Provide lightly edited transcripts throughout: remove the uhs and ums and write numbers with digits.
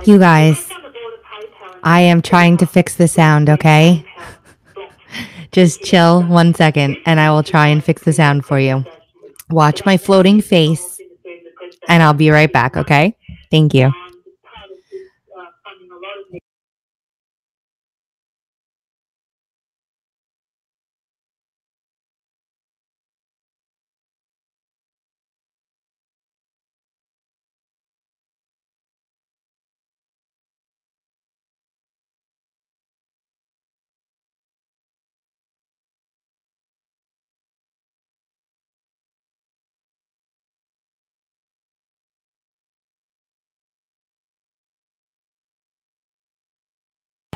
You guys, I am trying to fix the sound, okay? Just chill 1 second and I will try and fix the sound for you. Watch my floating face and I'll be right back, okay? Thank you.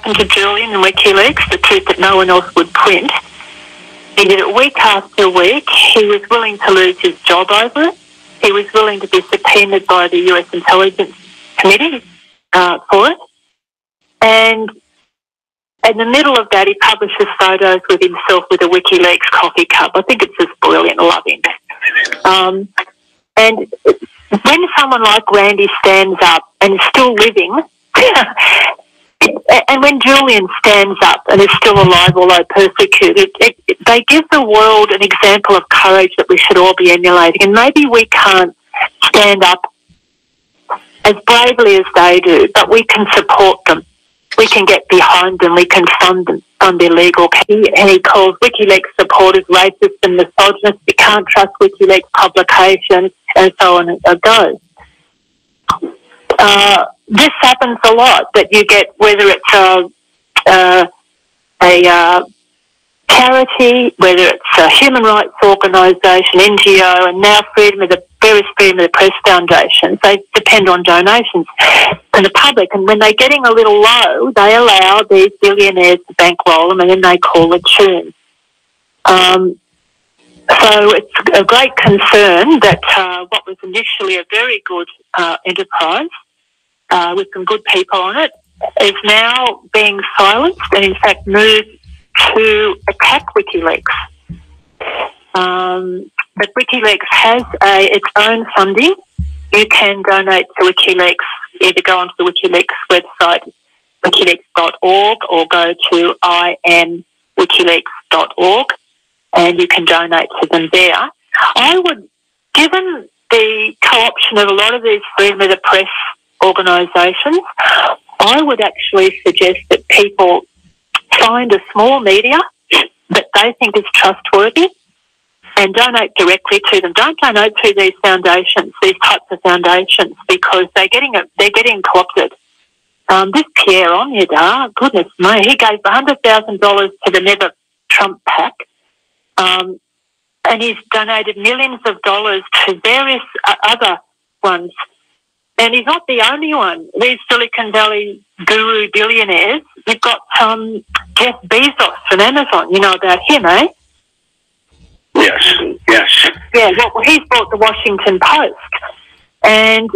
To Julian and WikiLeaks, the truth that no one else would print. He did it week after week. He was willing to lose his job over it. He was willing to be subpoenaed by the US Intelligence Committee for it. And in the middle of that, he publishes photos with himself with a WikiLeaks coffee cup. I think it's just brilliant. I love him. And when someone like Randy stands up and is still living, and when Julian stands up and is still alive, although persecuted, they give the world an example of courage that we should all be emulating. And maybe we can't stand up as bravely as they do, but we can support them. We can get behind them. We can fund illegal. He calls WikiLeaks supporters racist and misogynist. You can't trust WikiLeaks publications, and so on and so goes. This happens a lot, that you get, whether it's a charity, whether it's a human rights organisation, NGO, and now various freedom of the press foundations, they depend on donations from the public. And when they're getting a little low, they allow these billionaires to bankroll them, and then they call the tune. So it's a great concern that what was initially a very good enterprise with some good people on it is now being silenced and in fact moved to attack WikiLeaks. But WikiLeaks has its own funding. You can donate to WikiLeaks, either go onto the WikiLeaks website, wikileaks.org, or go to imwikileaks.org, and you can donate to them there. I would, given the co-option of a lot of these freedom of the press organisations, I would actually suggest that people find a small media that they think is trustworthy and donate directly to them. Don't donate to these foundations, these types of foundations, because they're getting co-opted. This Pierre Onyeda, goodness me, he gave $100,000 to the Never Trump PAC, and he's donated millions of dollars to various other ones. And he's not the only one. These Silicon Valley guru billionaires, you've got Jeff Bezos from Amazon. You know about him, eh? Yes. Yeah, well, he's bought the Washington Post, and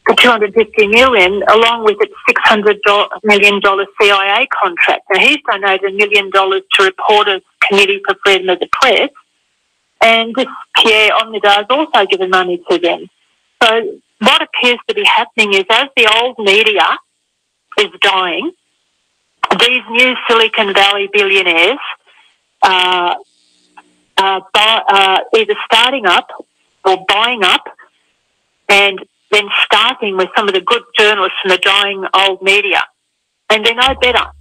for $250 million, along with its $600 million CIA contract. Now, he's donated $1 million to Reporters Committee for Freedom of the Press, and this Pierre Onyeda has also given money to them. So what appears to be happening is, as the old media is dying, these new Silicon Valley billionaires are either starting up or buying up, and then starting with some of the good journalists from the dying old media. And they're no better.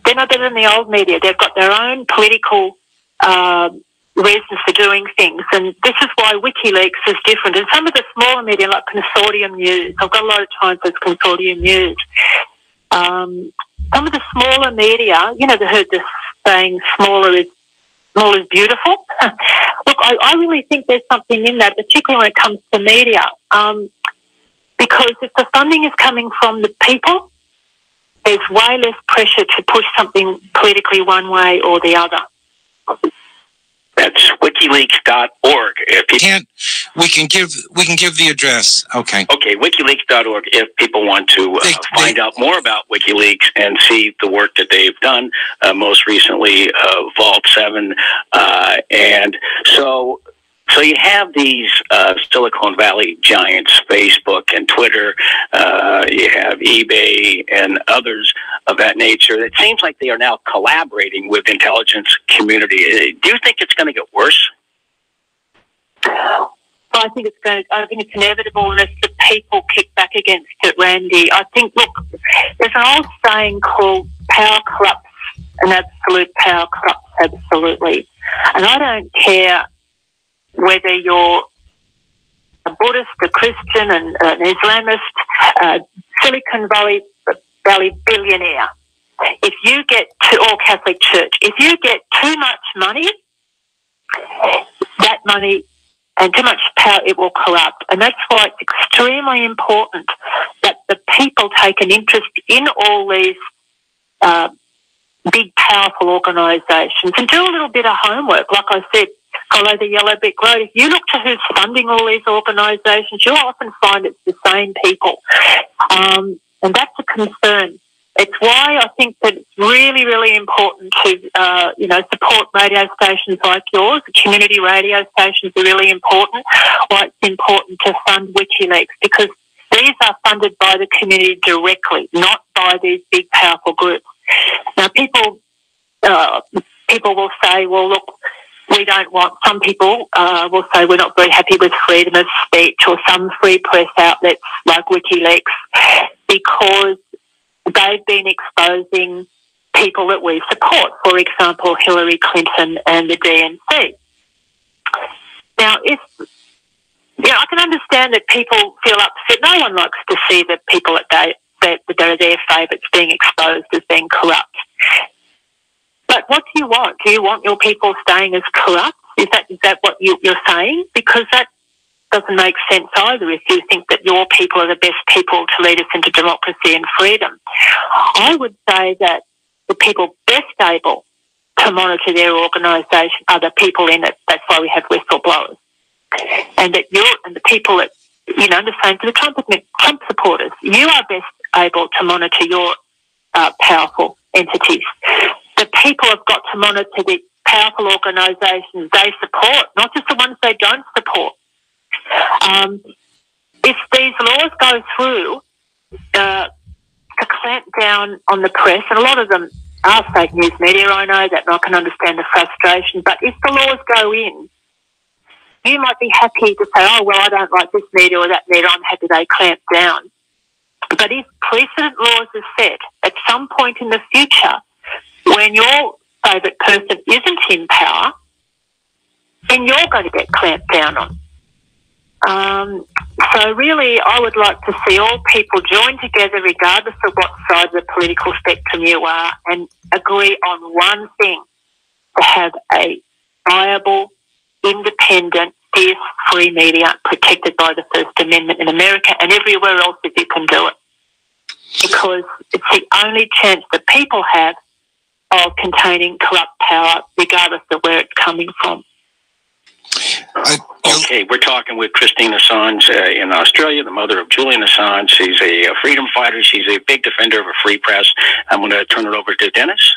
They're no better than the old media. They've got their own political reasons for doing things. And this is why WikiLeaks is different. And some of the smaller media, like Consortium News, I've got a lot of time for Consortium News. Some of the smaller media, you know, they heard this saying, small is beautiful. Look, I really think there's something in that, particularly when it comes to media. Because if the funding is coming from the people, there's way less pressure to push something politically one way or the other. That's wikileaks.org. We can give the address. Okay. Okay, wikileaks.org if people want to find out more about WikiLeaks and see the work that they've done, most recently Vault 7. And so you have these Silicon Valley giants, Facebook and Twitter, you have eBay and others of that nature. It seems like they are now collaborating with the intelligence community. Do you think it's going to get worse? I think it's inevitable unless the people kick back against it, Randy. I think, look, there's an old saying called power corrupts, and absolute power corrupts absolutely. And I don't care whether you're a Buddhist, a Christian, an Islamist, Silicon Valley billionaire. If you get or Catholic Church, if you get too much money, that money and too much power, it will corrupt. And that's why it's extremely important that the people take an interest in all these big, powerful organisations and do a little bit of homework. Like I said, follow the yellow brick road. If you look to who's funding all these organisations, you'll often find it's the same people. And that's a concern. It's why I think that it's really, really important to, support radio stations like yours. The community radio stations are really important. Why it's important to fund WikiLeaks, because these are funded by the community directly, not by these big, powerful groups. Now, people will say, well, look, we don't want, some people will say we're not very happy with freedom of speech or some free press outlets like WikiLeaks because they've been exposing people that we support, for example, Hillary Clinton and the DNC. Now, I can understand that people feel upset. No one likes to see the people that are their favourites being exposed as being corrupt. But what do you want? Do you want your people staying as corrupt? Is that what you're saying? Because that doesn't make sense either if you think that your people are the best people to lead us into democracy and freedom. I would say that the people best able to monitor their organisation are the people in it. That's why we have whistleblowers. And that and the people that, the same for the Trump supporters. You are best able to monitor your powerful entities. The people have got to monitor the powerful organisations they support, not just the ones they don't support. If these laws go through to clamp down on the press, and a lot of them are fake news media, I know that, and I can understand the frustration, but if the laws go in, you might be happy to say, oh, well, I don't like this media or that media, I'm happy they clamp down. But if precedent laws are set at some point in the future when your favourite person isn't in power, then you're going to get clamped down on. So really, I would like to see all people join together, regardless of what side of the political spectrum you are, and agree on one thing: to have a viable, independent, fierce, free media protected by the First Amendment in America and everywhere else if you can do it. Because it's the only chance that people have of containing corrupt power, regardless of where it's coming from. Okay, we're talking with Christine Assange in Australia, the mother of Julian Assange. She's a freedom fighter. She's a big defender of a free press. I'm going to turn it over to Dennis.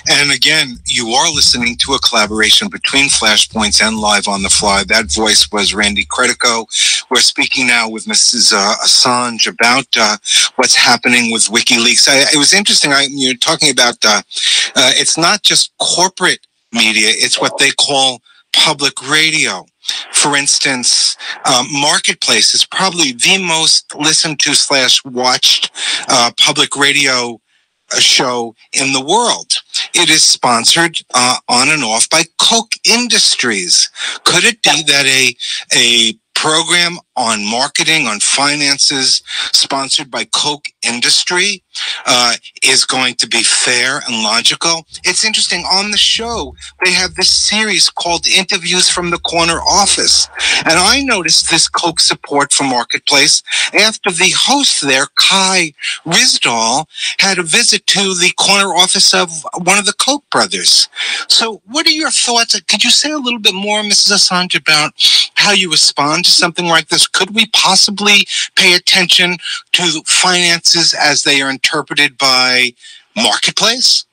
And again, you are listening to a collaboration between Flashpoints and Live on the Fly. That voice was Randy Credico. We're speaking now with Mrs. Assange about what's happening with WikiLeaks. It was interesting. You're talking about it's not just corporate media. It's what they call public radio. For instance, Marketplace is probably the most listened to / watched public radio show in the world. It is sponsored on and off by Koch Industries. Could it be that a program on marketing, on finances, sponsored by Koch Industry is going to be fair and logical? It's interesting. On the show, they have this series called Interviews from the Corner Office. And I noticed this Koch support for Marketplace after the host there, Kai Rizdal, had a visit to the corner office of one of the Koch brothers. So what are your thoughts? Could you say a little bit more, Mrs. Assange, about how you respond to something like this? Could we possibly pay attention to finances as they are interpreted by Marketplace?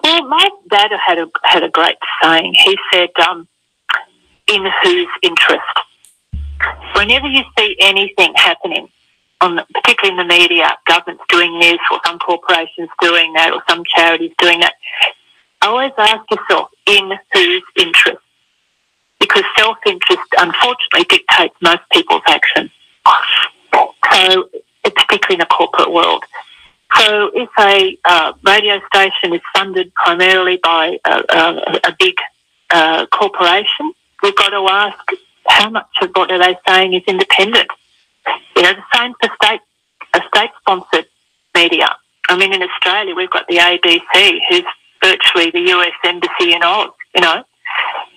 Well, my dad had a great saying. He said, in whose interest? Whenever you see anything happening particularly in the media, governments doing this, or some corporations doing that, or some charities doing that. Always ask yourself, in whose interest? Because self-interest, unfortunately, dictates most people's action. So, particularly in the corporate world. So if a radio station is funded primarily by a big corporation, we've got to ask how much of what are they saying is independent. You know, the same for state-sponsored media. I mean, in Australia, we've got the ABC, who's virtually the US Embassy in Oz, you know,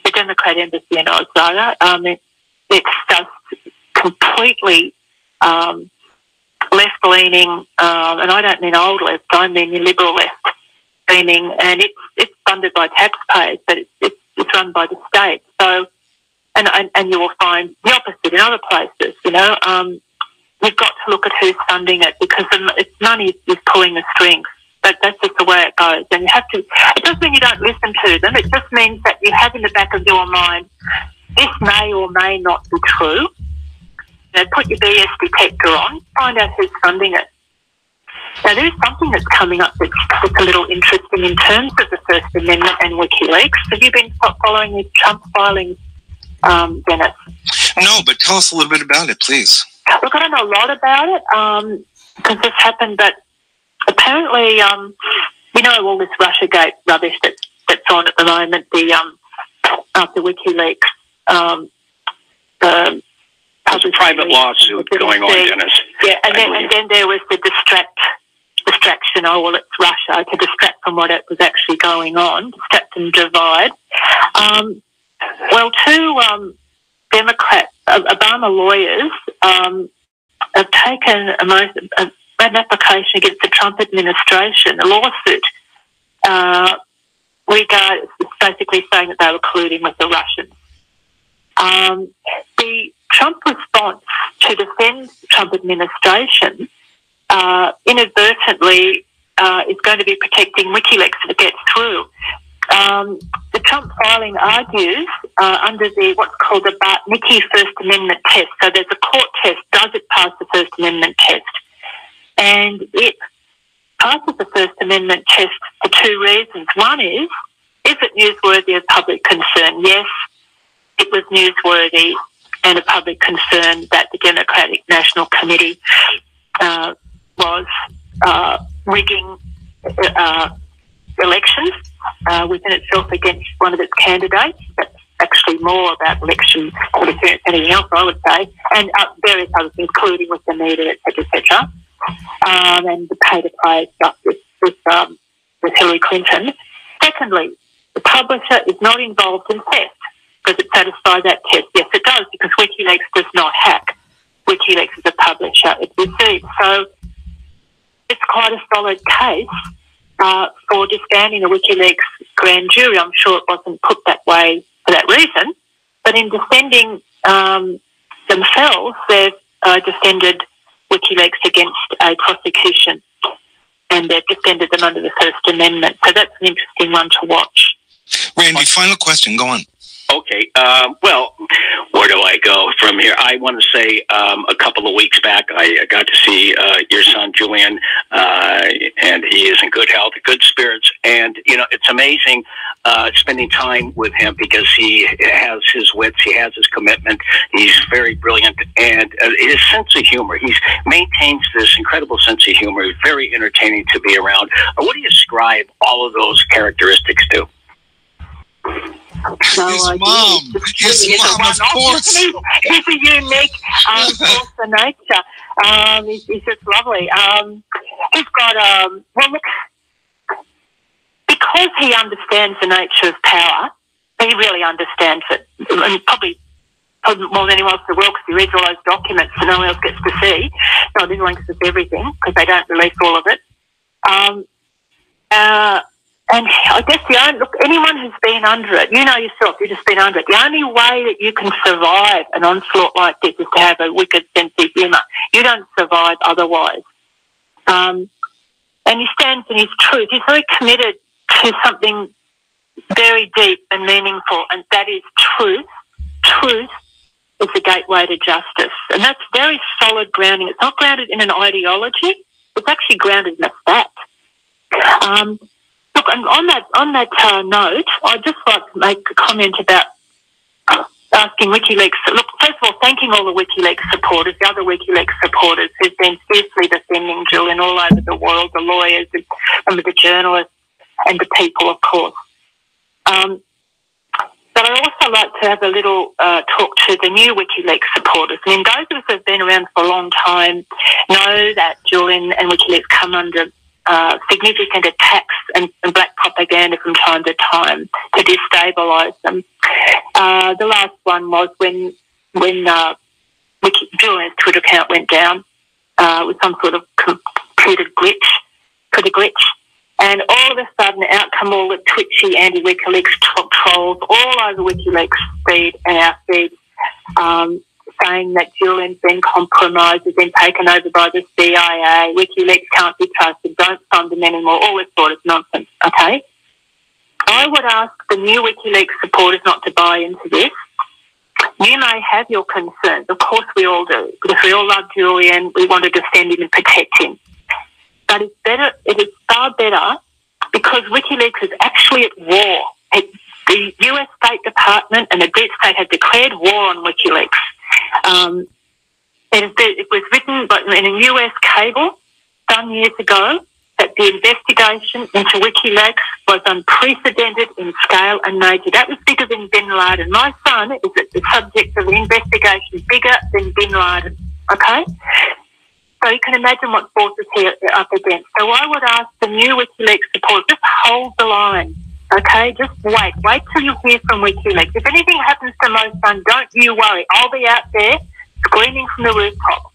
the Democrat Embassy in Oz, rather. It's just completely left-leaning, and I don't mean old left, I mean liberal left-leaning, and it's funded by taxpayers, but it's run by the state. So, and you will find the opposite in other places, you know. You've got to look at who's funding it, because money is pulling the strings. But that's just the way it goes. And you have to, it doesn't mean you don't listen to them, it just means that you have in the back of your mind, this may or may not be true. You know, put your BS detector on, find out who's funding it. Now, there's something that's coming up that's a little interesting in terms of the First Amendment and WikiLeaks. Have you been following these Trump filings, Dennis? No, but tell us a little bit about it, please. Look, I don't know a lot about it because this happened, but apparently, you know, all this Russiagate rubbish that's on at the moment, after WikiLeaks, there's a private lawsuit going on, Dennis. Yeah, and then there was the distraction. Oh, well, it's Russia, to distract from what it was actually going on, distract and divide. Well, two Democrat Obama lawyers have taken an application against the Trump administration, a lawsuit, basically saying that they were colluding with the Russians. The Trump response to defend the Trump administration inadvertently is going to be protecting WikiLeaks if it gets through. The Trump filing argues under what's called the Bartnicki First Amendment test. So there's a court test. Does it pass the First Amendment test? And it passes the First Amendment test for two reasons. One is it newsworthy of public concern? Yes, it was newsworthy and a public concern that the Democratic National Committee was rigging elections within itself against one of its candidates. That's actually more about election interference than anything else, I would say, and various other things, including with the media, etc., and the pay-to-play stuff with Hillary Clinton. Secondly, the publisher is not involved in theft. Does it satisfy that test? Yes, it does, because WikiLeaks does not hack. WikiLeaks is a publisher. It receives. So it's quite a solid case for disbanding the WikiLeaks grand jury. I'm sure it wasn't put that way for that reason, but in defending themselves, they've defended WikiLeaks against a prosecution, and they've defended them under the First Amendment. So that's an interesting one to watch. Randy, final question. Go on. Okay. Well, where do I go from here? I want to say a couple of weeks back, I got to see your son, Julian, and he is in good health, good spirits. And, you know, it's amazing spending time with him because he has his wits, he has his commitment, he's very brilliant, and his sense of humor. He maintains this incredible sense of humor, very entertaining to be around. What do you ascribe all of those characteristics to? His mom, of course. He's a unique force of nature. He's just lovely. He's got well, look, because he understands the nature of power. He really understands it, and probably more than anyone else in the world, because he reads all those documents that no one else gets to see. Not everyone gets to see everything because they don't release all of it. And I guess anyone who's been under it, you know yourself, you've just been under it. The only way that you can survive an onslaught like this is to have a wicked sense of humour. You don't survive otherwise. And he stands in his truth. He's very committed to something very deep and meaningful, and that is truth. Truth is the gateway to justice. And that's very solid grounding. It's not grounded in an ideology. It's actually grounded in a fact. Look, and on that note, I'd just like to make a comment about asking WikiLeaks. Look, first of all, thanking all the WikiLeaks supporters, the other WikiLeaks supporters who've been fiercely defending Julian all over the world, the lawyers and some of the journalists and the people, of course. But I'd also like to have a little talk to the new WikiLeaks supporters. I mean, those of us who have been around for a long time know that Julian and WikiLeaks come under significant attacks and black propaganda from time to time to destabilise them. The last one was when Julian's Twitter account went down with some sort of computer glitch. And all of a sudden, out come all the twitchy anti-WikiLeaks trolls all over WikiLeaks feed and our feed, saying that Julian's been compromised, has been taken over by the CIA, WikiLeaks can't be trusted, don't fund them anymore, all this sort of nonsense, okay? I would ask the new WikiLeaks supporters not to buy into this. You may have your concerns, of course we all do, because we all love Julian, we want to defend him and protect him. But it is far better because WikiLeaks is actually at war. The US State Department and the Deep State have declared war on WikiLeaks. It was written in a US cable some years ago that the investigation into WikiLeaks was unprecedented in scale and nature. That was bigger than Bin Laden. My son is the subject of the investigation bigger than Bin Laden, okay? So you can imagine what forces here up against. So I would ask the new WikiLeaks supporters, just hold the line, okay? Just wait. Wait till you hear from WikiLeaks. If anything happens to my son, don't you worry. I'll be out there screaming from the rooftop,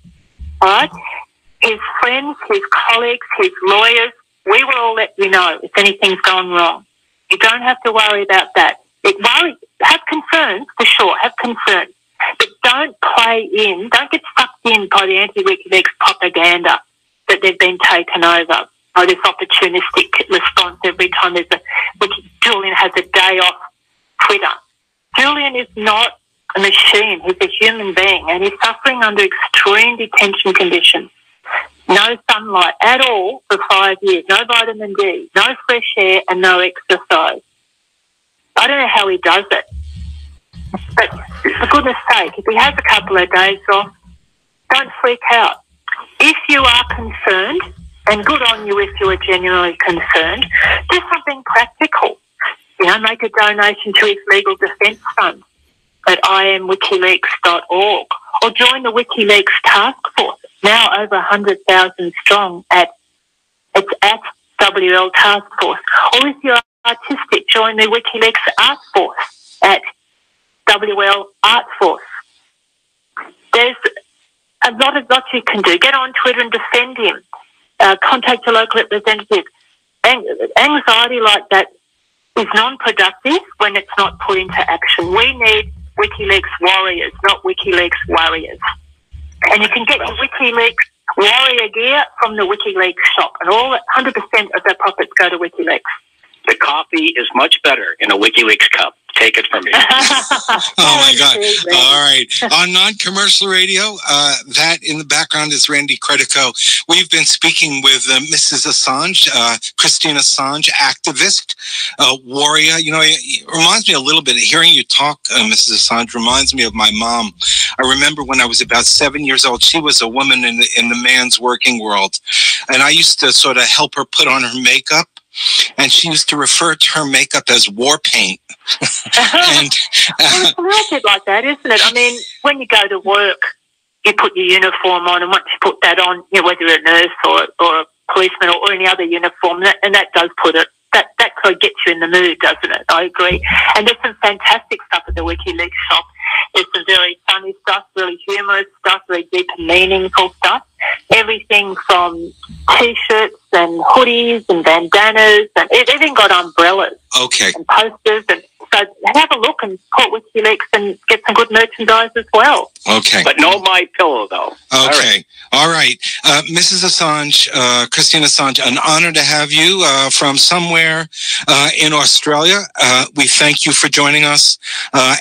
all right? His friends, his colleagues, his lawyers, we will all let you know if anything's gone wrong. You don't have to worry about that. Have concerns, for sure, have concerns. But don't get sucked in by the anti-WikiLeaks propaganda that they've been taken over by this opportunistic response every time Julian has a day off Twitter. Julian is not a machine. He's a human being and he's suffering under extreme detention conditions. No sunlight at all for 5 years, no vitamin D, no fresh air and no exercise. I don't know how he does it. But for goodness sake, if he has a couple of days off, don't freak out. If you are concerned, and good on you if you are genuinely concerned, do something practical. Make a donation to his legal defence fund at imwikileaks.org or join the WikiLeaks task force, now over 100,000 strong it's at WL Task Force. Or if you're artistic, join the WikiLeaks Art Force at WL Art Force. There's a lot you can do. Get on Twitter and defend him. Contact your local representative. Anxiety like that is non-productive when it's not put into action. We need WikiLeaks warriors, not WikiLeaks worriers. And you can get your WikiLeaks warrior gear from the WikiLeaks shop, and 100% of their profits go to WikiLeaks. The coffee is much better in a WikiLeaks cup. Take it from me. Oh, my God. All right. On non-commercial radio, that in the background is Randy Credico. We've been speaking with Mrs. Assange, Christine Assange, activist, warrior. It reminds me a little bit, hearing you talk, Mrs. Assange, reminds me of my mom. I remember when I was about 7 years old, she was a woman in the man's working world. And I used to sort of help her put on her makeup. And she used to refer to her makeup as war paint. And it's a little bit like that, isn't it? I mean, when you go to work, you put your uniform on, and once you put that on, whether you're a nurse or a policeman or any other uniform, and that does put it. That kind of gets you in the mood, doesn't it? I agree. And there's some fantastic stuff at the WikiLeaks shop. There's some very funny stuff, really humorous stuff, very deep and meaningful stuff. Everything from T-shirts and hoodies and bandanas, and it even got umbrellas. Okay. And posters, and So have a look and support WikiLeaks and get some good merchandise as well. Okay. But no My Pillow, though. Okay. All right. Mrs. Assange, Christine Assange, an honor to have you from somewhere in Australia. We thank you for joining us,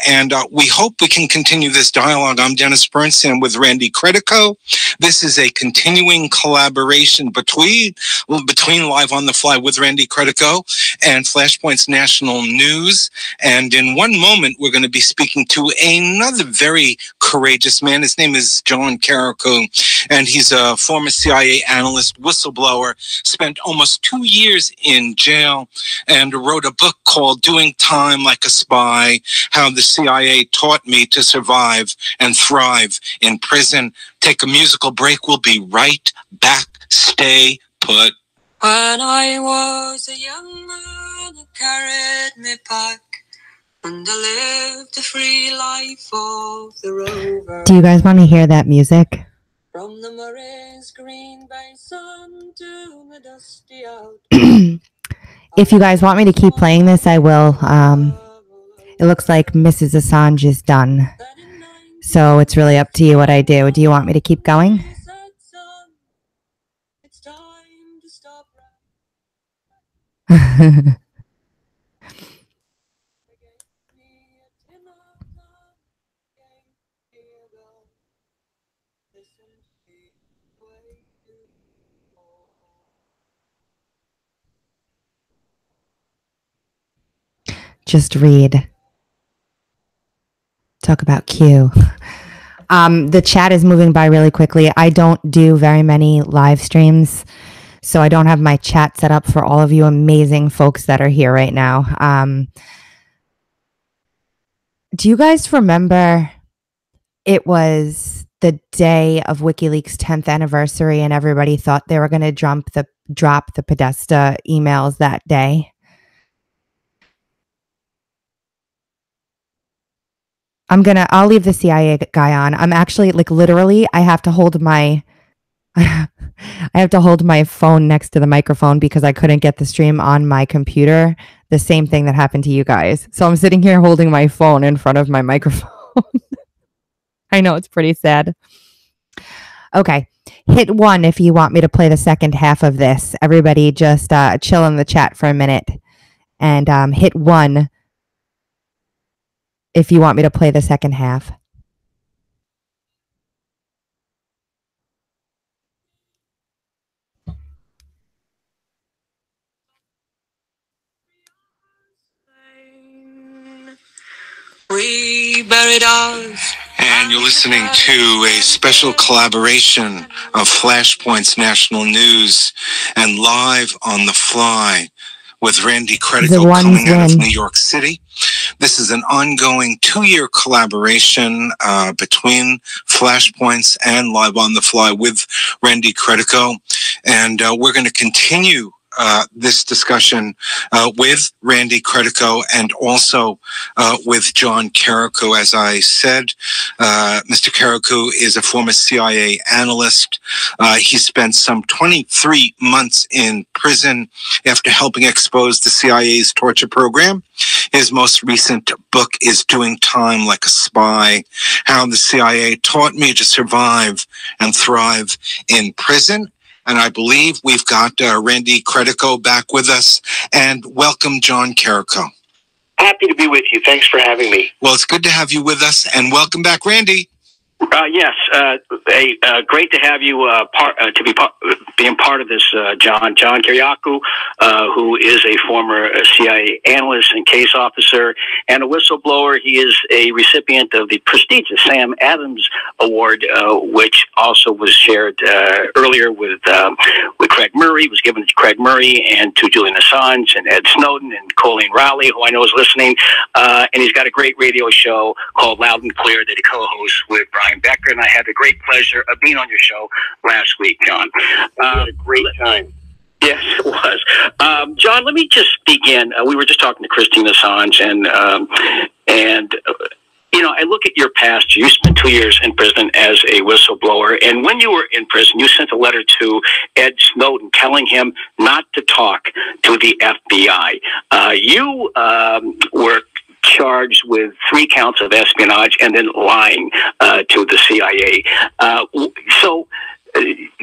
and we hope we can continue this dialogue. I'm Dennis Bernstein with Randy Credico. This is a continuing collaboration between Live on the Fly with Randy Credico and Flashpoint's National News. And in one moment, we're going to be speaking to another very courageous man. His name is John Carrico, and he's a former CIA analyst, whistleblower, spent almost 2 years in jail, and wrote a book called Doing Time Like a Spy, How the CIA Taught Me to Survive and Thrive in Prison. Take a musical break. We'll be right back. Stay put. When I was a young man, I carried me pack, and I lived a free life of the rover. Do you guys want to hear that music? From the Murray's green basin to the dusty out. If you guys want me to keep playing this, I will. It looks like Mrs. Assange is done. So it's really up to you what I do. Do you want me to keep going? It's time to stop. Just read. Talk about Q. The chat is moving by really quickly. I don't do very many live streams, so I don't have my chat set up for all of you amazing folks that are here right now. Do you guys remember it was the day of WikiLeaks' 10th anniversary and everybody thought they were going to drop the Podesta emails that day? I'll leave the CIA guy on. I'm actually, like, literally, I have to hold my phone next to the microphone because I couldn't get the stream on my computer. The same thing that happened to you guys. So I'm sitting here holding my phone in front of my microphone. I know, it's pretty sad. Okay. Hit 1 if you want me to play the second half of this. Everybody just chill in the chat for a minute. And hit 1 if you want me to play the second half. We buried ours. And you're listening to a special collaboration of Flashpoint's National News and Live on the Fly with Randy Credico coming out of New York City. This is an ongoing 2-year collaboration between Flashpoints and Live on the Fly with Randy Credico. And we're going to continue this discussion with Randy Credico and also with John Carrico. As I said, Mr. Carrico is a former CIA analyst. He spent some 23 months in prison after helping expose the CIA's torture program. His most recent book is Doing Time Like a Spy, How the CIA Taught Me to Survive and Thrive in Prison. And I believe we've got Randy Credico back with us. And welcome, John Carrico. Happy to be with you. Thanks for having me. Well, it's good to have you with us. And welcome back, Randy. Yes, great to have you being part of this, John. John Carrico, who is a former CIA analyst and case officer and a whistleblower. He is a recipient of the prestigious Sam Adams Award, which also was shared earlier with Craig Murray. It was given to Craig Murray and to Julian Assange and Ed Snowden and Colleen Rowley, who I know is listening. And he's got a great radio show called Loud and Clear that he co-hosts with Brian Becker, and I had the great pleasure of being on your show last week, John. Had a great time. Yes, it was. John, let me just begin. We were just talking to Christine Assange, and you know, I look at your past. You spent 2 years in prison as a whistleblower, and when you were in prison, you sent a letter to Ed Snowden telling him not to talk to the FBI. You were charged with 3 counts of espionage and then lying to the CIA. So,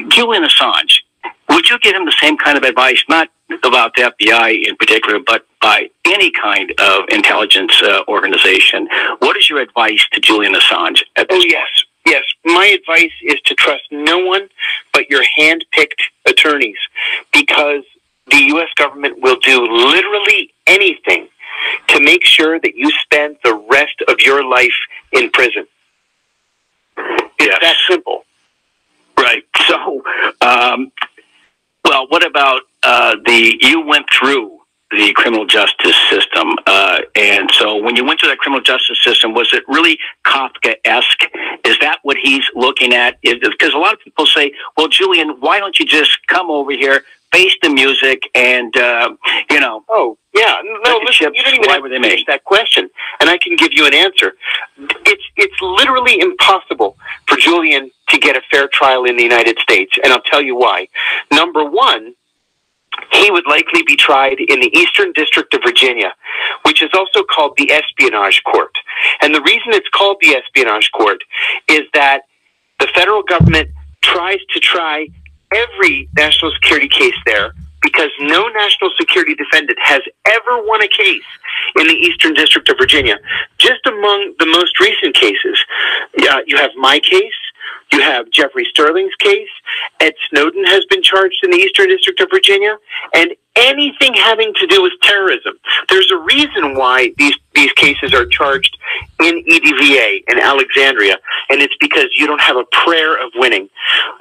Julian Assange, would you give him the same kind of advice, not about the FBI in particular, but by any kind of intelligence organization? What is your advice to Julian Assange at this point? Yes. My advice is to trust no one but your hand-picked attorneys, because the U.S. government will do literally anything to make sure that you spend the rest of your life in prison. It's that simple. Right. So, well, what about you went through the criminal justice system, and so when you went through that criminal justice system, was it really Kafka-esque? Is that what he's looking at? Because a lot of people say, well, Julian, why don't you just come over here, face the music, and, Oh, yeah. No, listen, you didn't even have to finish that question, and I can give you an answer. It's literally impossible for Julian to get a fair trial in the United States, and I'll tell you why. Number one, he would likely be tried in the Eastern District of Virginia, which is also called the Espionage Court. And the reason it's called the Espionage Court is that the federal government tries to try every national security case there, because no national security defendant has ever won a case in the Eastern District of Virginia. Just among the most recent cases, you have my case, you have Jeffrey Sterling's case, Ed Snowden has been charged in the Eastern District of Virginia, and anything having to do with terrorism. There's a reason why these cases are charged in EDVA in Alexandria, and it's because you don't have a prayer of winning.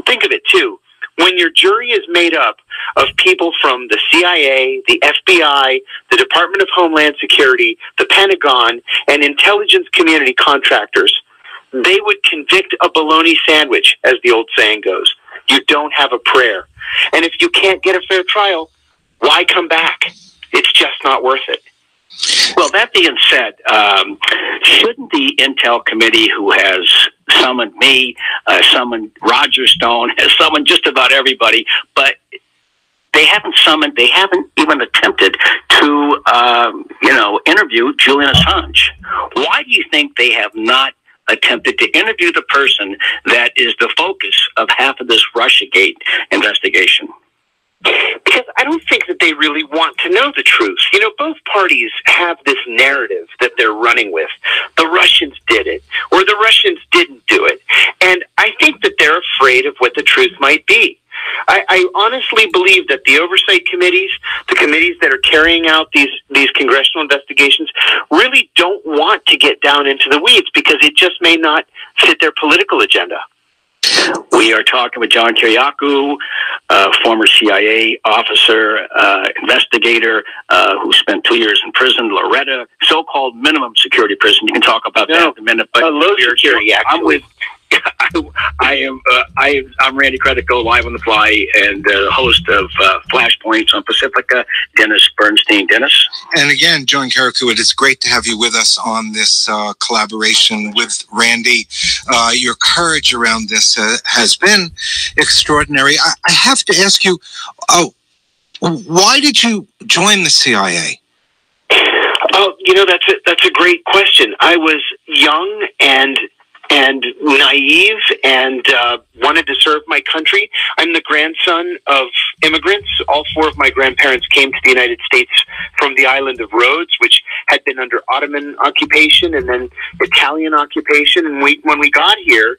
Think of it, too. When your jury is made up of people from the CIA, the FBI, the Department of Homeland Security, the Pentagon, and intelligence community contractors, they would convict a bologna sandwich, as the old saying goes. You don't have a prayer. And if you can't get a fair trial, why come back? It's just not worth it. Well, that being said, shouldn't the Intel Committee, who has summoned me, summoned Roger Stone, has summoned just about everybody, but they haven't even attempted to, interview Julian Assange? Why do you think they have not attempted to interview the person that is the focus of half of this Russiagate investigation? Because I don't think that they really want to know the truth. You know, both parties have this narrative that they're running with. The Russians did it, or the Russians didn't do it. And I think that they're afraid of what the truth might be. I honestly believe that the oversight committees, the committees that are carrying out these congressional investigations, really don't want to get down into the weeds, because it just may not fit their political agenda. We are talking with John Kiriakou, former CIA officer, investigator, who spent 2 years in prison, Loretta, so-called minimum security prison. You can talk about that in a minute. But low security, actually. I'm with. I'm Randy Credico, live on the fly, and host of Flashpoints on Pacifica. Dennis Bernstein. Dennis. And again, John Kiriakou, it is great to have you with us on this collaboration with Randy. Your courage around this has been extraordinary. I have to ask you, why did you join the CIA? Oh, that's a great question. I was young and naive and wanted to serve my country. I'm the grandson of immigrants. All 4 of my grandparents came to the United States from the island of Rhodes, which had been under Ottoman occupation and then Italian occupation. And when we got here,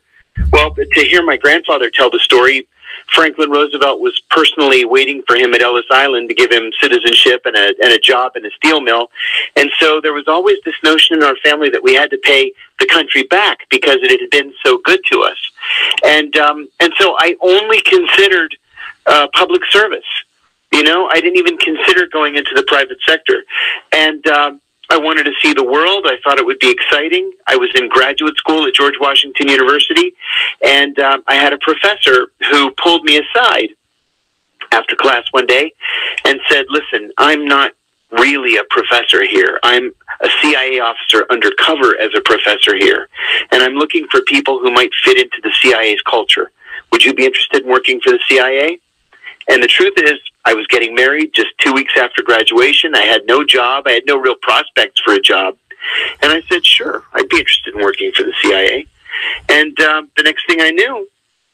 well, to hear my grandfather tell the story, Franklin Roosevelt was personally waiting for him at Ellis Island to give him citizenship and a job in a steel mill. And so there was always this notion in our family that we had to pay the country back because it had been so good to us. And so I only considered public service. I didn't even consider going into the private sector. And I wanted to see the world. I thought it would be exciting. I was in graduate school at George Washington University, and I had a professor who pulled me aside after class one day and said, listen, I'm not really a professor here. I'm a CIA officer undercover as a professor here, and I'm looking for people who might fit into the CIA's culture. Would you be interested in working for the CIA? And the truth is, I was getting married just 2 weeks after graduation. I had no job. I had no real prospects for a job. And I said, sure, I'd be interested in working for the CIA. And the next thing I knew,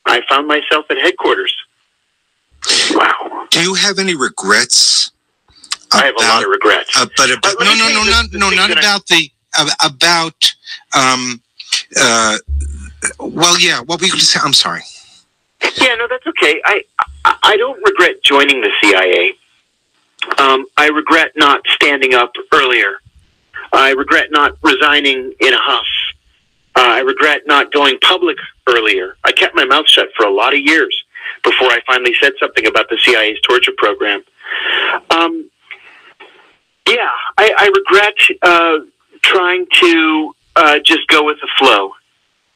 I found myself at headquarters. Wow. Do you have any regrets? I have a lot of regrets. Not about well, yeah, what were you going to say? I'm sorry. Yeah, no, that's okay. I don't regret joining the CIA. I regret not standing up earlier. I regret not resigning in a huff. I regret not going public earlier. I kept my mouth shut for a lot of years before I finally said something about the CIA's torture program. Yeah, I regret trying to just go with the flow.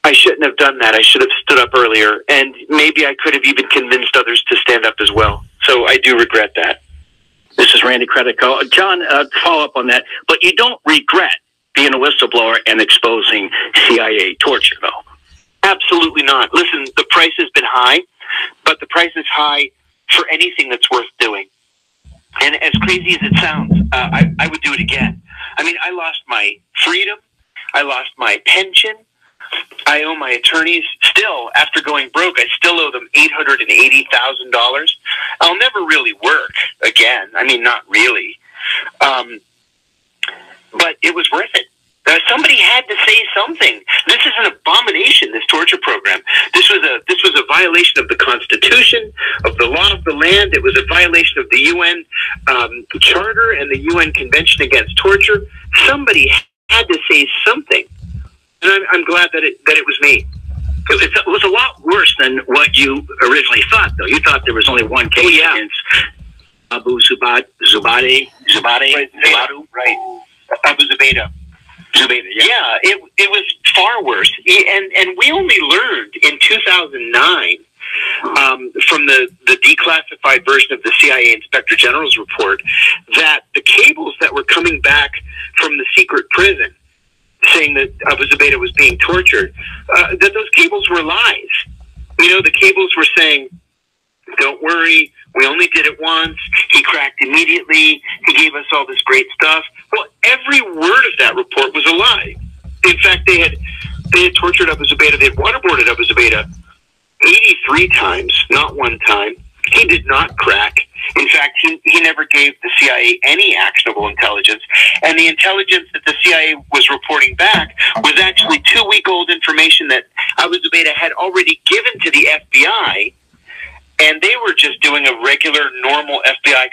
I shouldn't have done that. I should have stood up earlier, and maybe I could have even convinced others to stand up as well. So I do regret that. This is Randy Credico. John, follow up on that. But you don't regret being a whistleblower and exposing CIA torture, though? Absolutely not. Listen, the price has been high, but the price is high for anything that's worth doing. And as crazy as it sounds, I would do it again. I mean, I lost my freedom. I lost my pension. I owe my attorneys still, after going broke, I still owe them $880,000. I'll never really work again. I mean, not really. But it was worth it. Somebody had to say something. This is an abomination, this torture program. This was a violation of the Constitution, of the law of the land. It was a violation of the UN Charter and the UN Convention Against Torture. Somebody had to say something. And I'm glad that it was me. It was a lot worse than what you originally thought, though. You thought there was only one case against Abu Zubaydah. Right. Abu Zubaydah. Yeah, it was far worse. And we only learned in 2009 from the declassified version of the CIA Inspector General's report that the cables that were coming back from the secret prison saying that Abu Zubaydah was being tortured, that those cables were lies. You know, the cables were saying, don't worry, we only did it once, he cracked immediately, he gave us all this great stuff. Well, every word of that report was a lie. In fact, they had tortured Abu Zubaydah, they had waterboarded Abu Zubaydah 83 times, not one time. He did not crack. In fact, he never gave the CIA any actionable intelligence. And the intelligence that the CIA was reporting back was actually 2-week-old information that Abu Zubaydah had already given to the FBI. And they were just doing a regular, normal FBI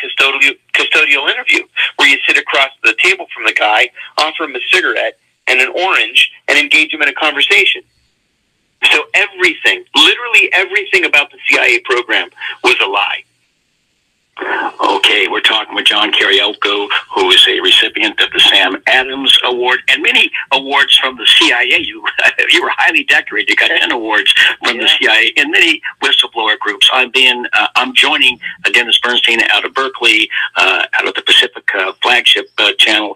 custodial interview where you sit across the table from the guy, offer him a cigarette and an orange, and engage him in a conversation. So everything, literally everything about the CIA program was a lie. Okay, we're talking with John Kiriakou, who is a recipient of the Sam Adams Award and many awards from the CIA. You were highly decorated. You got 10 awards from the CIA and many whistleblower groups. I'm joining Dennis Bernstein out of Berkeley, out of the Pacific flagship channel.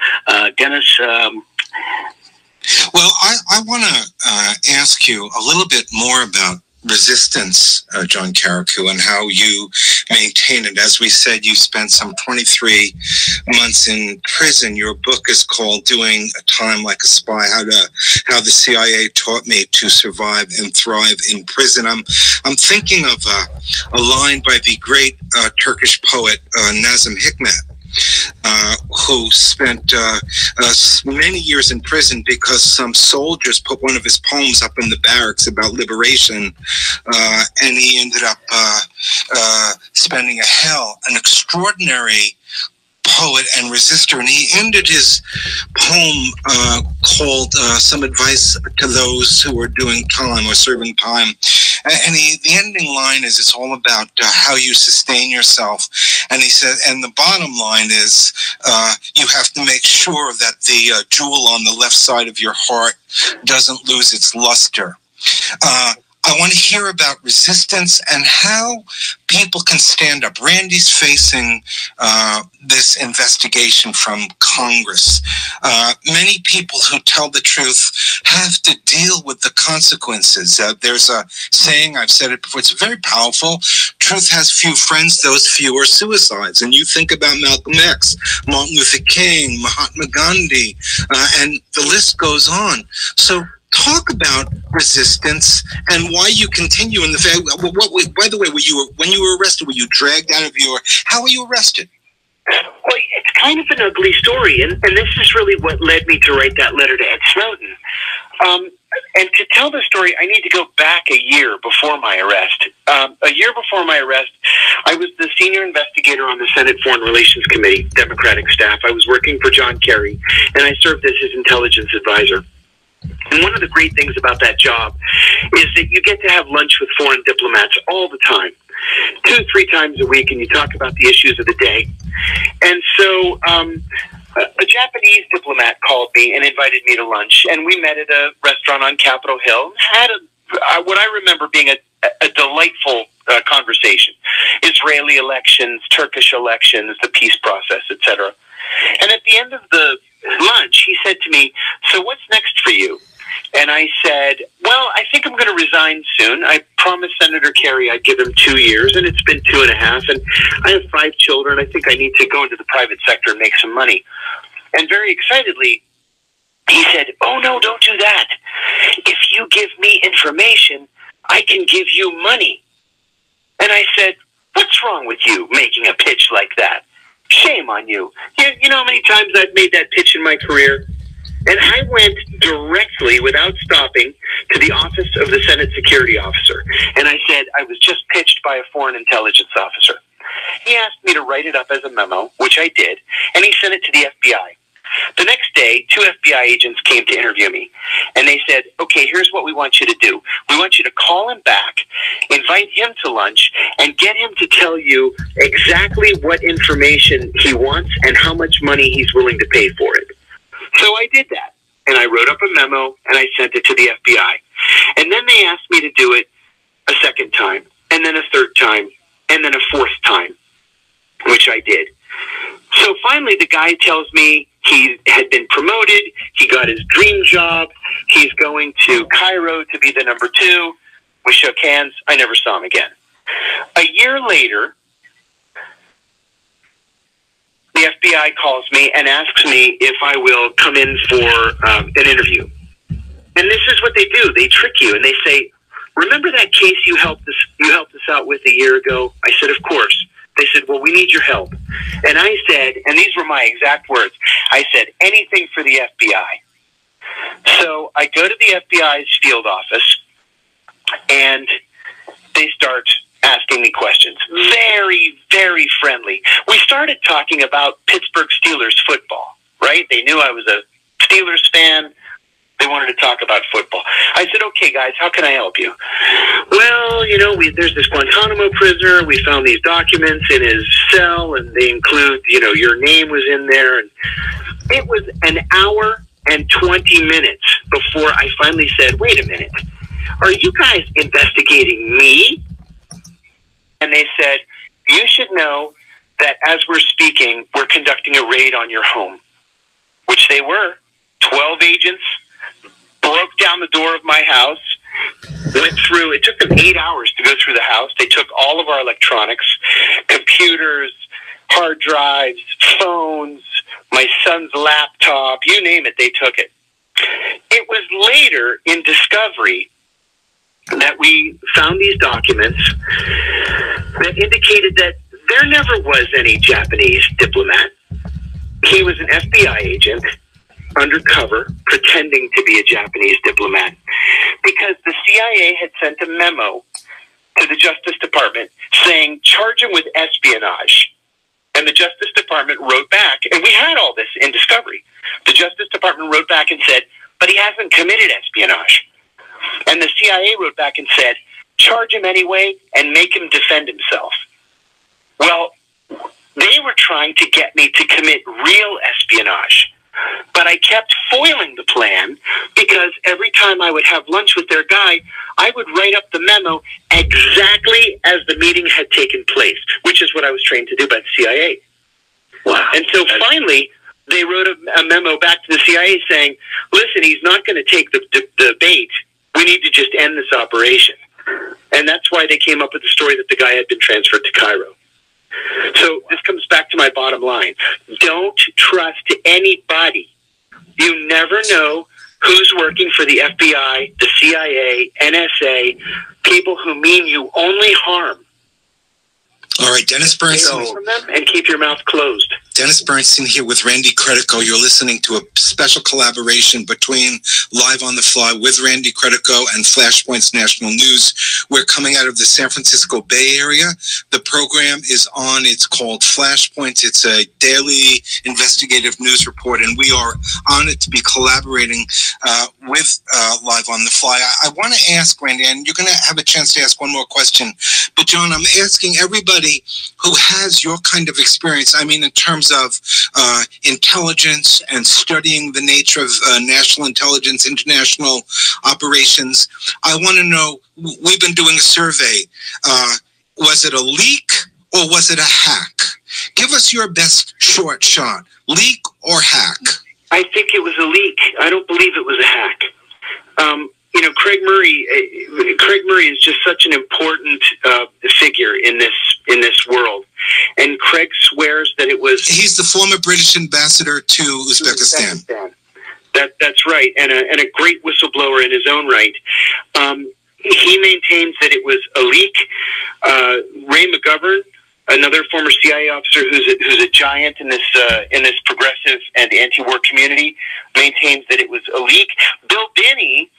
Dennis. Well, I want to ask you a little bit more about resistance, John Kiriakou, and how you maintain it. As we said, you spent some 23 months in prison. Your book is called "Doing a Time Like a Spy: How the CIA Taught Me to Survive and Thrive in Prison." I'm thinking of a line by the great Turkish poet Nazım Hikmet, who spent many years in prison because some soldiers put one of his poems up in the barracks about liberation, and he ended up spending a hell. An extraordinary poet and resistor, and he ended his poem called "Some Advice to Those Who Are Doing Time or Serving Time," and the ending line is, it's all about how you sustain yourself, and he said, and the bottom line is you have to make sure that the jewel on the left side of your heart doesn't lose its luster. I want to hear about resistance and how people can stand up. Randy's facing this investigation from Congress. Many people who tell the truth have to deal with the consequences. There's a saying, I've said it before, it's very powerful. Truth has few friends, those few are suicides. And you think about Malcolm X, Martin Luther King, Mahatma Gandhi, and the list goes on. So talk about resistance and why you continue in the fact. By the way, when you were arrested, were you dragged out of your? How were you arrested? Well, it's kind of an ugly story, and this is really what led me to write that letter to Ed Snowden. And to tell the story, I need to go back a year before my arrest. A year before my arrest, I was the senior investigator on the Senate Foreign Relations Committee, Democratic staff. I was working for John Kerry, and I served as his intelligence advisor. And one of the great things about that job is that you get to have lunch with foreign diplomats all the time, 2-3 times a week, and you talk about the issues of the day. And so a Japanese diplomat called me and invited me to lunch, and we met at a restaurant on Capitol Hill. Had what I remember being a delightful conversation. Israeli elections, Turkish elections, the peace process, etc. And at the end of the lunch, he said to me, "So what's next for you?" And I said, "Well, I think I'm going to resign soon. I promised Senator Kerry I'd give him 2 years, and it's been 2.5. And I have 5 children. I think I need to go into the private sector and make some money." And very excitedly, he said, "Oh, no, don't do that. If you give me information, I can give you money." And I said, "What's wrong with you making a pitch like that? Shame on you. You know how many times I've made that pitch in my career?" And I went directly, without stopping, to the office of the Senate Security Officer. And I said, I was just pitched by a foreign intelligence officer. He asked me to write it up as a memo, which I did, and he sent it to the FBI. The next day, 2 FBI agents came to interview me, and they said, "Okay, here's what we want you to do. We want you to call him back, invite him to lunch, and get him to tell you exactly what information he wants and how much money he's willing to pay for it." So I did that, and I wrote up a memo, and I sent it to the FBI. And then they asked me to do it a second time, and then a third time, and then a 4th time, which I did. So finally, the guy tells me he had been promoted, he got his dream job, he's going to Cairo to be the number 2. We shook hands. I never saw him again. A year later, the FBI calls me and asks me if I will come in for an interview. And this is what they do. They trick you, and they say, "Remember that case you helped us out with a year ago?" I said, "Of course." They said, "Well, we need your help." And I said, and these were my exact words, I said, "Anything for the FBI." So I go to the FBI's field office, and they start asking me questions. Very, very friendly. We started talking about Pittsburgh Steelers football, right? They knew I was a Steelers fan. They wanted to talk about football. I said, "Okay, guys, how can I help you?" "Well, there's this Guantanamo prisoner. We found these documents in his cell, and they include, your name was in there." And it was an hour and 20 minutes before I finally said, "Wait a minute. Are you guys investigating me?" And they said, "You should know that as we're speaking, we're conducting a raid on your home," which they were. 12 agents broke down the door of my house, went through. It took them 8 hours to go through the house. They took all of our electronics, computers, hard drives, phones, my son's laptop, you name it, they took it. It was later in discovery that we found these documents that indicated that there never was any Japanese diplomat. He was an FBI agent, undercover, pretending to be a Japanese diplomat, because the CIA had sent a memo to the Justice Department saying, "Charge him with espionage." And the Justice Department wrote back, and we had all this in discovery. The Justice Department wrote back and said, "But he hasn't committed espionage." And the CIA wrote back and said, "Charge him anyway and make him defend himself." Well, they were trying to get me to commit real espionage, but I kept foiling the plan, because every time I would have lunch with their guy, I would write up the memo exactly as the meeting had taken place, which is what I was trained to do by the CIA. Wow. And so finally, they wrote a memo back to the CIA saying, listen, he's not going to take the bait. We need to just end this operation. And that's why they came up with the story that the guy had been transferred to Cairo. So this comes back to my bottom line. Don't trust anybody. You never know who's working for the FBI, the CIA, NSA, people who mean you only harm. All right, Dennis Bernstein. From them and keep your mouth closed. Dennis Bernstein here with Randy Credico. You're listening to a special collaboration between Live on the Fly with Randy Credico and Flashpoint's National News. We're coming out of the San Francisco Bay Area. The program is on. It's called Flashpoint. It's a daily investigative news report, and we are honored to be collaborating with Live on the Fly. I want to ask, Randy, and you're going to have a chance to ask one more question, but John, I'm asking everybody who has your kind of experience, I mean, in terms of intelligence and studying the nature of national intelligence, international operations. I want to know, we've been doing a survey. Was it a leak or was it a hack? Give us your best short shot. Leak or hack? I think it was a leak. I don't believe it was a hack. You know, Craig Murray is just such an important figure in this world, and Craig swears that it was. He's the former British ambassador to Uzbekistan. That's right, and a great whistleblower in his own right. He maintains that it was a leak. Ray McGovern, another former CIA officer who's a giant in this progressive and anti-war community, maintains that it was a leak. Bill Binney,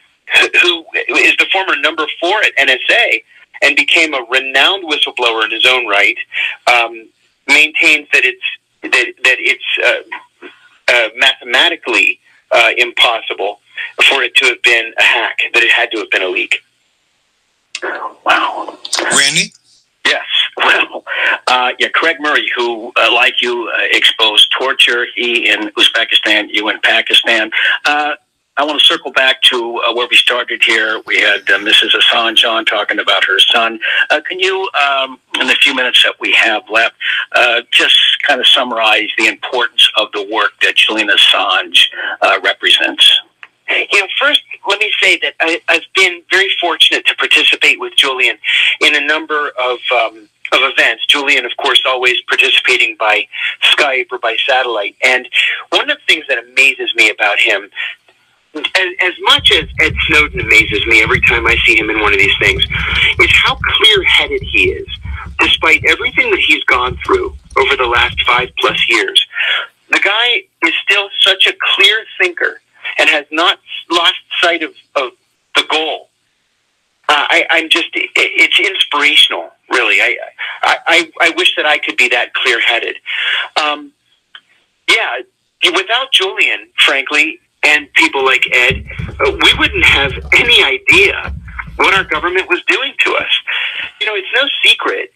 who is the former number 4 at NSA and became a renowned whistleblower in his own right, maintains that it's mathematically impossible for it to have been a hack, that it had to have been a leak. Wow. Randy? Yes. Well, Craig Murray, who, like you, exposed torture, he in Uzbekistan, you in Pakistan. I want to circle back to where we started here. We had Mrs. Assange on talking about her son. Can you, in the few minutes that we have left, just kind of summarize the importance of the work that Julian Assange represents? You know, first, let me say that I've been very fortunate to participate with Julian in a number of events. Julian, of course, always participating by Skype or by satellite. And one of the things that amazes me about him, as much as Ed Snowden amazes me every time I see him in one of these things, is how clear-headed he is, despite everything that he's gone through over the last 5+ years. The guy is still such a clear thinker and has not lost sight of the goal. It's inspirational, really. I wish that I could be that clear-headed. Without Julian, frankly, and people like Ed, we wouldn't have any idea what our government was doing to us. You know, it's no secret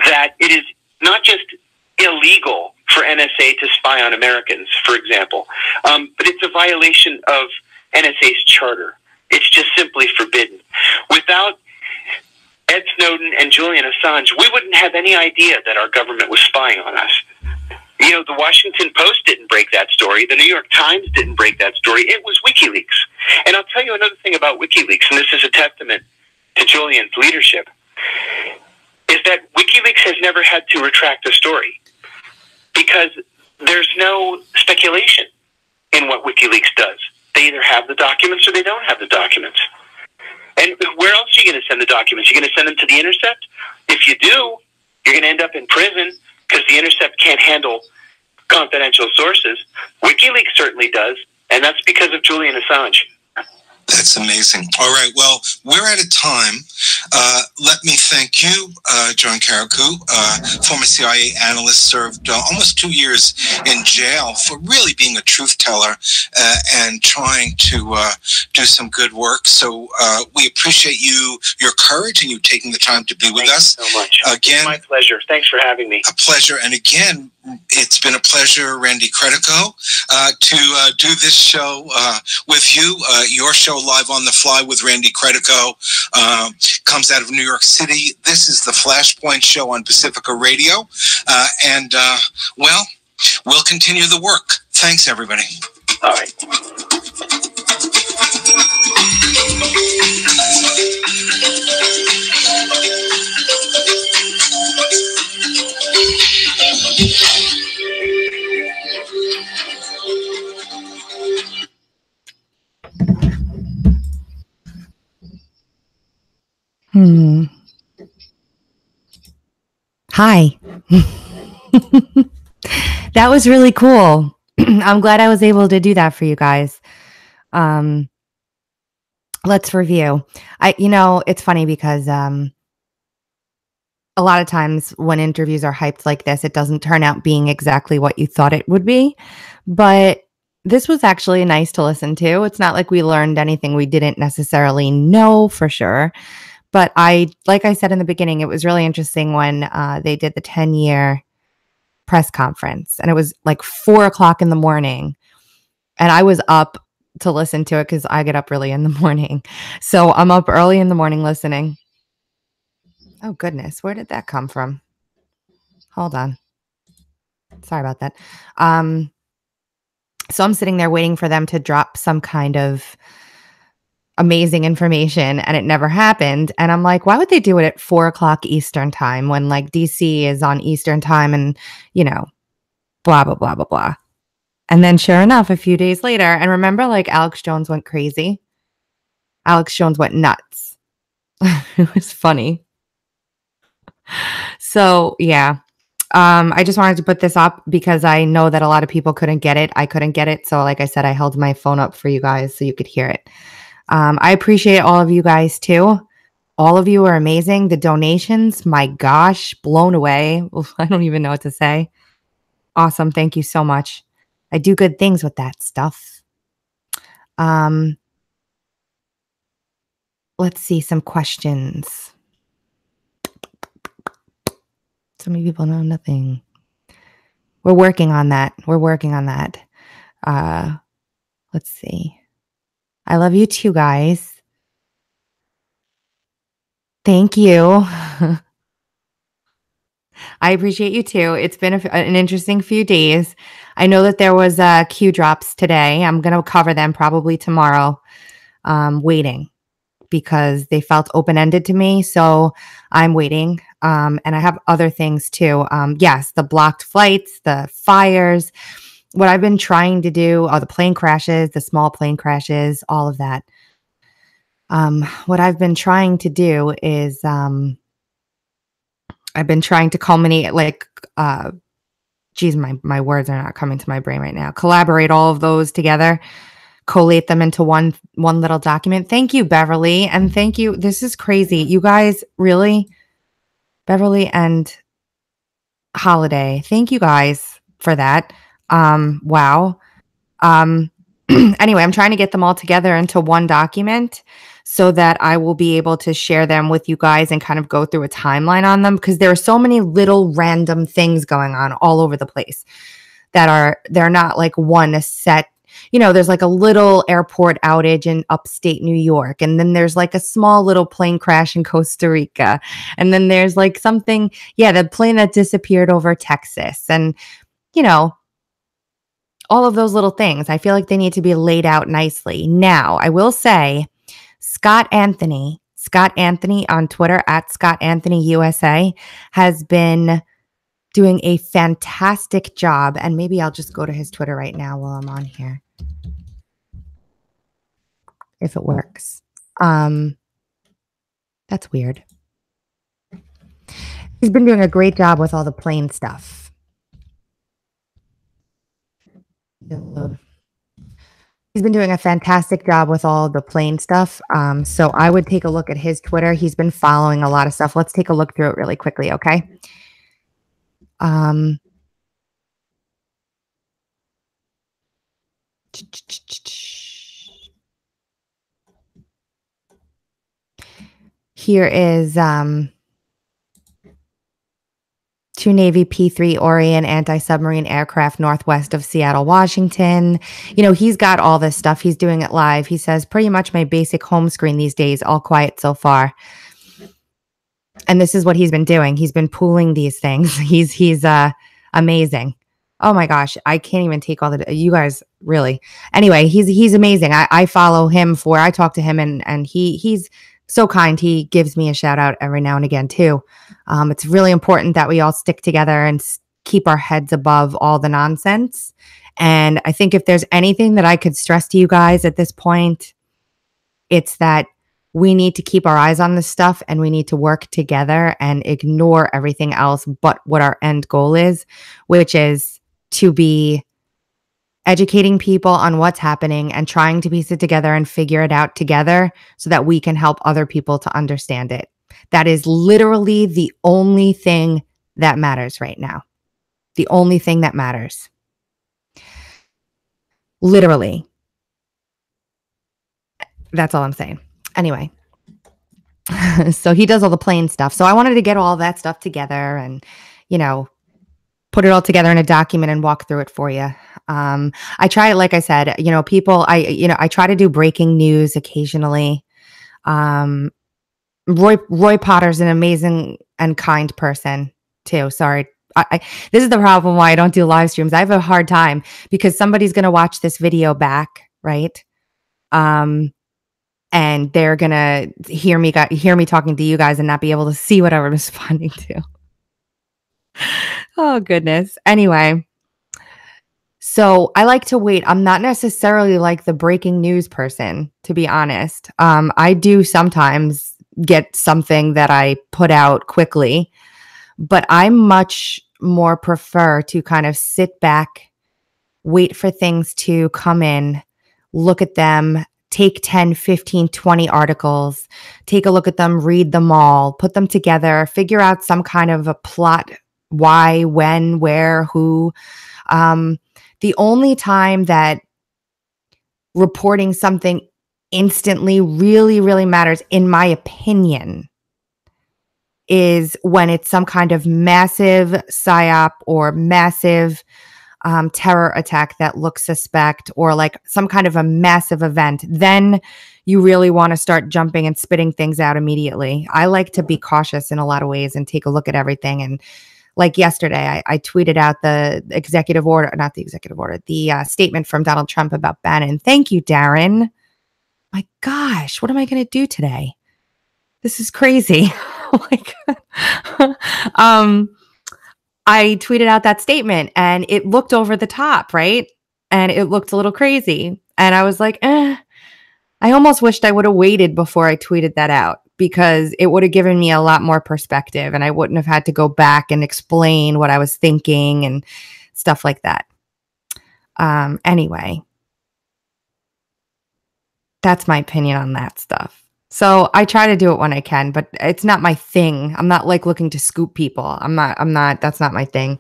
that it is not just illegal for NSA to spy on Americans, for example, but it's a violation of NSA's charter. It's just simply forbidden. Without Ed Snowden and Julian Assange, we wouldn't have any idea that our government was spying on us. You know, the Washington Post didn't break that story. The New York Times didn't break that story. It was WikiLeaks. And I'll tell you another thing about WikiLeaks, and this is a testament to Julian's leadership, is that WikiLeaks has never had to retract a story because there's no speculation in what WikiLeaks does. They either have the documents or they don't have the documents. And where else are you going to send the documents? You're going to send them to The Intercept? If you do, you're going to end up in prison, because The Intercept can't handle confidential sources. WikiLeaks certainly does, and that's because of Julian Assange. That's amazing. All right, well, we're out of time. Let me thank you, John Carrico, former CIA analyst, served almost 2 years in jail for really being a truth teller and trying to do some good work. So we appreciate your courage and you taking the time to be with us. Thank you so much. Again, it's my pleasure. Thanks for having me. A pleasure. And again, it's been a pleasure, Randy Credico, to do this show with you. Your show, Live on the Fly with Randy Credico, comes out of New York City. This is the Flashpoint Show on Pacifica Radio. Well, we'll continue the work. Thanks, everybody. All right. Hi. That was really cool. I'm glad I was able to do that for you guys. Let's review. It's funny because a lot of times when interviews are hyped like this, it doesn't turn out being exactly what you thought it would be. But this was actually nice to listen to. It's not like we learned anything we didn't necessarily know for sure. But like I said in the beginning, it was really interesting when they did the 10-year press conference. And it was like 4 o'clock in the morning. And I was up to listen to it because I get up early in the morning. So I'm up early in the morning listening. Oh, goodness. Where did that come from? Hold on. Sorry about that. So I'm sitting there waiting for them to drop some kind of amazing information, and it never happened. And I'm like, why would they do it at 4 o'clock Eastern time when like DC is on Eastern time and, blah, blah, blah, blah, blah. And then sure enough, a few days later, and remember like Alex Jones went crazy. Alex Jones went nuts. It was funny. So yeah, I just wanted to put this up because I know that a lot of people couldn't get it. I couldn't get it. So like I said, I held my phone up for you guys so you could hear it. I appreciate all of you guys too. All of you are amazing. The donations, my gosh, blown away. I don't even know what to say. Awesome. Thank you so much. I do good things with that stuff. Let's see some questions. So many people know nothing. We're working on that. Let's see. I love you too, guys. Thank you. I appreciate you too. It's been an interesting few days. I know that there was Q drops today. I'm going to cover them probably tomorrow. Waiting because they felt open-ended to me. So I'm waiting. And I have other things too. Yes, the blocked flights, the fires, what I've been trying to do, the plane crashes, the small plane crashes, all of that. What I've been trying to do is I've been trying to culminate my words are not coming to my brain right now. Collaborate all of those together, collate them into one little document. Thank you, Beverly. And thank you. This is crazy. You guys, really? Beverly and Holiday. Thank you guys for that. Wow. Anyway, I'm trying to get them all together into one document so that I will be able to share them with you guys and kind of go through a timeline on them because there are so many little random things going on all over the place they're not like one set. There's like a little airport outage in upstate New York, and then there's like a small little plane crash in Costa Rica, and then there's like something, the plane that disappeared over Texas, and all of those little things. I feel like they need to be laid out nicely. Now, I will say, Scott Anthony on Twitter @ScottAnthonyUSA has been doing a fantastic job. And maybe I'll just go to his Twitter right now while I'm on here. If it works. That's weird. He's been doing a great job with all the plane stuff. He's been doing a fantastic job with all the plane stuff. So I would take a look at his Twitter. He's been following a lot of stuff. Let's take a look through it really quickly, okay? Here is 2 Navy P-3 Orion anti-submarine aircraft northwest of Seattle, Washington. You know, he's got all this stuff. He's doing it live. He says, pretty much my basic home screen these days, all quiet so far. And this is what he's been doing. He's been pooling these things. He's amazing. Oh my gosh, I can't even take all the, you guys really. Anyway, he's amazing. I follow him I talk to him and he's so kind. He gives me a shout out every now and again too. It's really important that we all stick together and keep our heads above all the nonsense. And I think if there's anything that I could stress to you guys at this point, it's that we need to keep our eyes on this stuff and we need to work together and ignore everything else but what our end goal is, which is to be educating people on what's happening and trying to piece it together and figure it out together so that we can help other people to understand it. That is literally the only thing that matters right now. The only thing that matters. Literally. That's all I'm saying. Anyway. So he does all the plane stuff. So I wanted to get all that stuff together and, you know, put it all together in a document and walk through it for you. I try, like I said, you know, I try to do breaking news occasionally. Roy Potter's an amazing and kind person too. Sorry. This is the problem why I don't do live streams. I have a hard time because somebody's going to watch this video back, right? And they're going to hear me talking to you guys and not be able to see what I'm responding to. Oh, goodness. Anyway, so I like to wait. I'm not necessarily like the breaking news person, to be honest. I do sometimes get something that I put out quickly, but I much more prefer to kind of sit back, wait for things to come in, look at them, take 10, 15, 20 articles, take a look at them, read them all, put them together, figure out some kind of a plot. Why, when, where, who. The only time that reporting something instantly really, really matters, in my opinion, is when it's some kind of massive psyop or massive terror attack that looks suspect, or like some kind of a massive event. Then you really want to start jumping and spitting things out immediately. I like to be cautious in a lot of ways and take a look at everything. And like yesterday, I tweeted out the executive order, not the executive order, the statement from Donald Trump about Bannon. Thank you, Darren. My gosh, what am I going to do today? This is crazy. Oh my God. I tweeted out that statement and it looked over the top, right? And it looked a little crazy. And I was like, I almost wished I would have waited before I tweeted that out, because it would have given me a lot more perspective and I wouldn't have had to go back and explain what I was thinking and stuff like that. Anyway, that's my opinion on that stuff. So I try to do it when I can, but it's not my thing. I'm not like looking to scoop people. That's not my thing.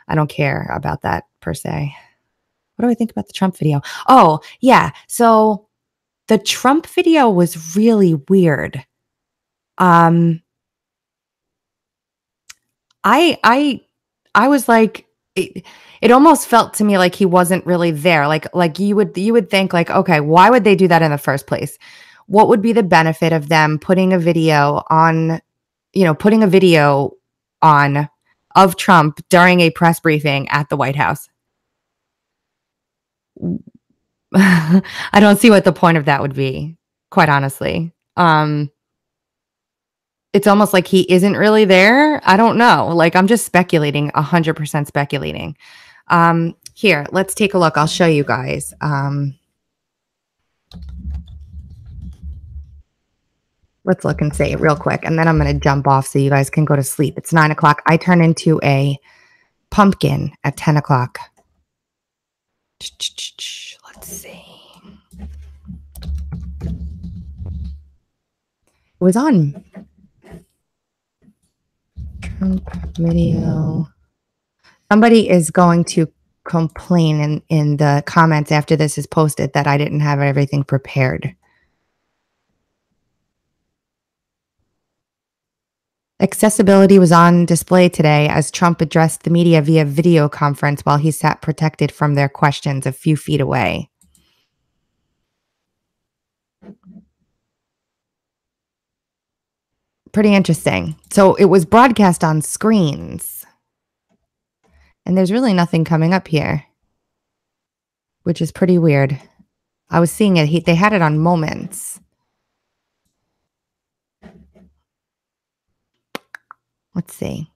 I don't care about that per se. What do I think about the Trump video? Oh, yeah. So the Trump video was really weird. I was like, it almost felt to me like he wasn't really there. Like you would think like, okay, why would they do that in the first place? What would be the benefit of them putting a video on of Trump during a press briefing at the White House? I don't see what the point of that would be, quite honestly. It's almost like he isn't really there. I don't know. Like, I'm just speculating, 100% speculating. Here, let's take a look. I'll show you guys. Let's look and see real quick. And then I'm going to jump off so you guys can go to sleep. It's 9 o'clock. I turn into a pumpkin at 10 o'clock. Let's see. It was on Trump video. Somebody is going to complain in the comments after this is posted that I didn't have everything prepared. Accessibility was on display today as Trump addressed the media via video conference while he sat protected from their questions a few feet away. Pretty interesting. So it was broadcast on screens. And there's really nothing coming up here, which is pretty weird. I was seeing it. They had it on Moments. Let's see.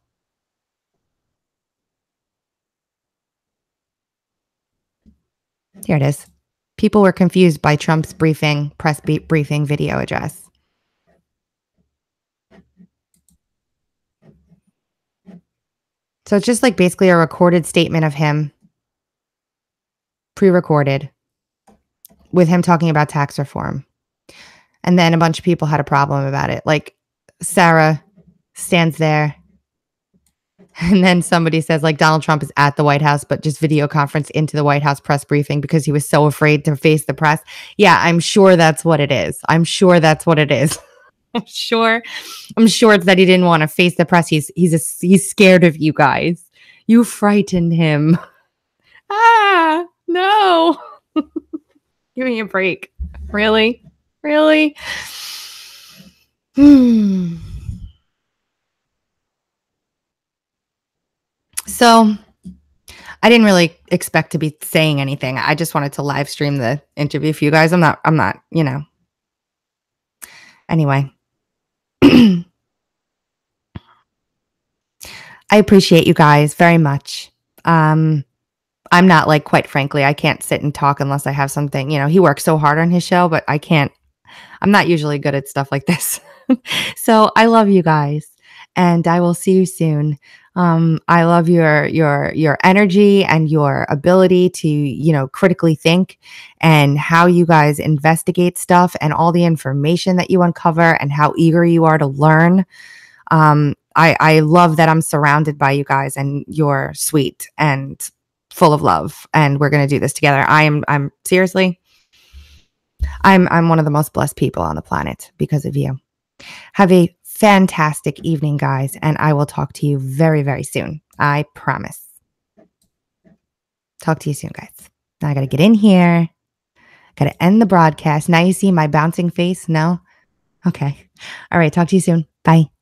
Here it is. People were confused by Trump's press briefing video address. So it's just like basically a recorded statement of him, pre-recorded, with him talking about tax reform. And then a bunch of people had a problem about it. Like Sarah stands there. And then somebody says like Donald Trump is at the White House, but just video conference into the White House press briefing because he was so afraid to face the press. Yeah, I'm sure that's what it is. I'm sure that's what it is. I'm sure it's that he didn't want to face the press. He's scared of you guys. You frightened him. No. Give me a break. Really? So I didn't really expect to be saying anything. I just wanted to live stream the interview for you guys. I'm not, Anyway. I appreciate you guys very much. I'm not like, quite frankly, I can't sit and talk unless I have something, he works so hard on his show, but I'm not usually good at stuff like this. So I love you guys and I will see you soon. I love your energy and your ability to, critically think and how you guys investigate stuff and all the information that you uncover and how eager you are to learn. I love that I'm surrounded by you guys and you're sweet and full of love and we're going to do this together. I'm seriously, I'm one of the most blessed people on the planet because of you. Have a fantastic evening, guys, and I will talk to you very, very soon. I promise. Talk to you soon, guys. Now I got to get in here. Got to end the broadcast. Now you see my bouncing face? No? Okay. All right. Talk to you soon. Bye.